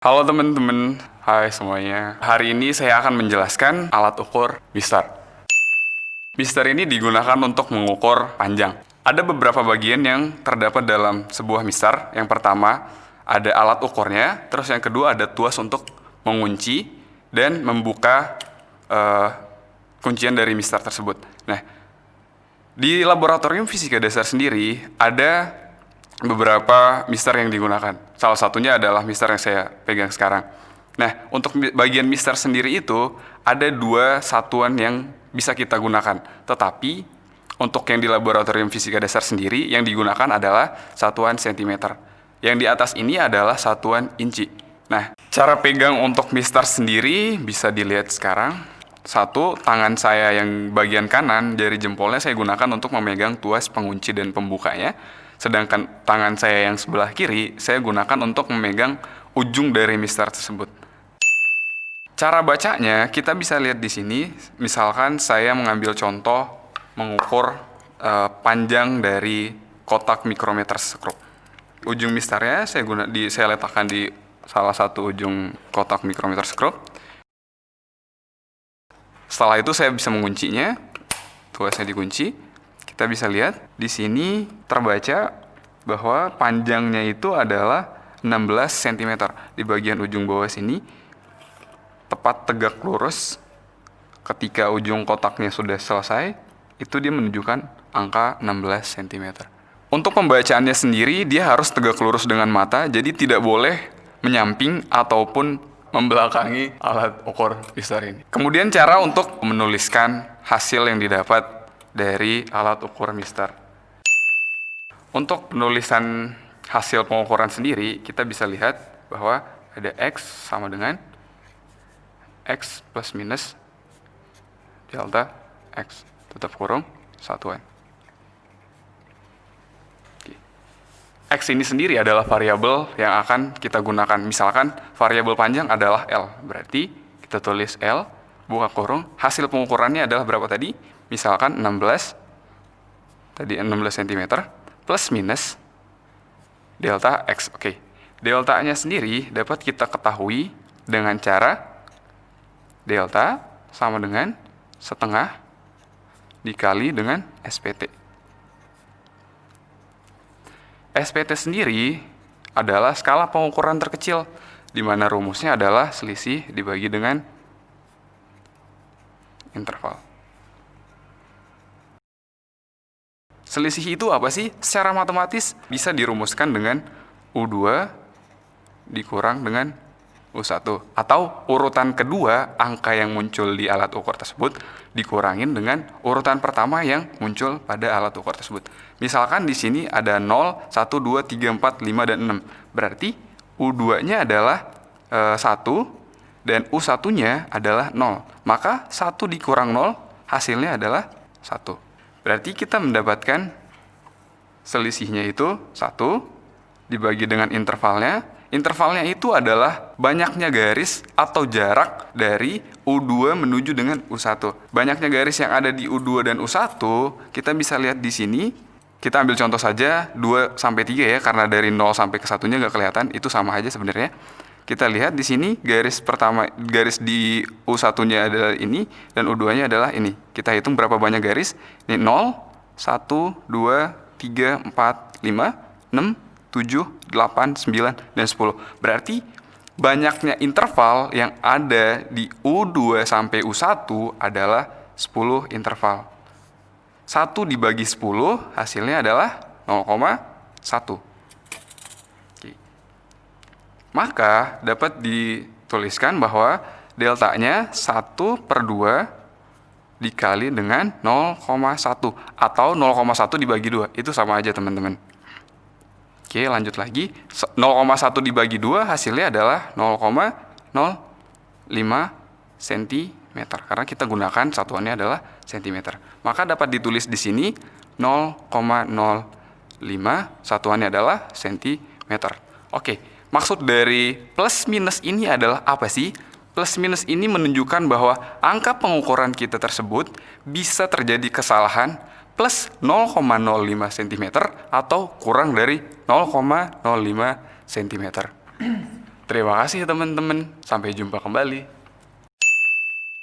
Halo teman-teman, hai semuanya. Hari ini saya akan menjelaskan alat ukur mistar. Mistar ini digunakan untuk mengukur panjang. Ada beberapa bagian yang terdapat dalam sebuah mistar. Yang pertama, ada alat ukurnya. Terus yang kedua, ada tuas untuk mengunci dan membuka kuncian dari mistar tersebut. Nah, di laboratorium fisika dasar sendiri, ada beberapa mistar yang digunakan. Salah satunya adalah mistar yang saya pegang sekarang. Nah, untuk bagian mistar sendiri itu, ada dua satuan yang bisa kita gunakan. Tetapi, untuk yang di laboratorium fisika dasar sendiri, yang digunakan adalah satuan sentimeter. Yang di atas ini adalah satuan inci. Nah, cara pegang untuk mistar sendiri bisa dilihat sekarang. Satu, tangan saya yang bagian kanan, jari jempolnya saya gunakan untuk memegang tuas pengunci dan pembukanya. Sedangkan tangan saya yang sebelah kiri, saya gunakan untuk memegang ujung dari mistar tersebut. Cara bacanya, kita bisa lihat di sini. Misalkan saya mengambil contoh mengukur panjang dari kotak mikrometer skrup. Ujung mistarnya saya letakkan di salah satu ujung kotak mikrometer skrup. Setelah itu saya bisa menguncinya. Tuasnya dikunci. Kita bisa lihat di sini terbaca bahwa panjangnya itu adalah 16 cm. Di bagian ujung bawah sini tepat tegak lurus. Ketika ujung kotaknya sudah selesai, itu dia menunjukkan angka 16 cm. Untuk pembacaannya sendiri, dia harus tegak lurus dengan mata, jadi tidak boleh menyamping ataupun membelakangi alat ukur mistar ini. Kemudian cara untuk menuliskan hasil yang didapat dari alat ukur mistar. Untuk penulisan hasil pengukuran sendiri, kita bisa lihat bahwa ada X sama dengan X plus minus delta X, tutup kurung, satuan. X ini sendiri adalah variabel yang akan kita gunakan. Misalkan variabel panjang adalah L, berarti kita tulis L, buka kurung, hasil pengukurannya adalah berapa tadi? Misalkan 16 cm, plus minus delta X. Oke. Deltanya sendiri dapat kita ketahui dengan cara delta sama dengan setengah dikali dengan SPT. SPT sendiri adalah skala pengukuran terkecil, di mana rumusnya adalah selisih dibagi dengan interval. Selisih itu apa sih? Secara matematis bisa dirumuskan dengan U2 dikurang dengan U1. Atau urutan kedua angka yang muncul di alat ukur tersebut dikurangin dengan urutan pertama yang muncul pada alat ukur tersebut. Misalkan di sini ada 0, 1, 2, 3, 4, 5, dan 6. Berarti U2-nya adalah 1 dan U1-nya adalah 0. Maka 1 dikurang 0 hasilnya adalah 1. Berarti kita mendapatkan selisihnya itu 1 dibagi dengan intervalnya. Intervalnya itu adalah banyaknya garis atau jarak dari U2 menuju dengan U1. Banyaknya garis yang ada di U2 dan U1, kita bisa lihat di sini. Kita ambil contoh saja 2 sampai 3 ya, karena dari 0 sampai ke 1-nya nggak kelihatan, itu sama aja sebenarnya. Kita lihat di sini garis pertama, garis di U1-nya adalah ini dan U2-nya adalah ini. Kita hitung berapa banyak garis. Ini 0, 1, 2, 3, 4, 5, 6, 7, 8, 9, dan 10. Berarti banyaknya interval yang ada di U2 sampai U1 adalah 10 interval. 1 dibagi 10 hasilnya adalah 0,1. Maka dapat dituliskan bahwa deltanya 1/2 dikali dengan 0,1 atau 0,1 dibagi 2. Itu sama aja teman-teman. Oke, lanjut lagi. 0,1 dibagi 2 hasilnya adalah 0,05 cm. Karena kita gunakan satuannya adalah cm. Maka dapat ditulis di sini 0,05 satuannya adalah cm. Oke. Maksud dari plus minus ini adalah apa sih? Plus minus ini menunjukkan bahwa angka pengukuran kita tersebut bisa terjadi kesalahan plus 0,05 cm atau kurang dari 0,05 cm. Terima kasih teman-teman. Sampai jumpa kembali.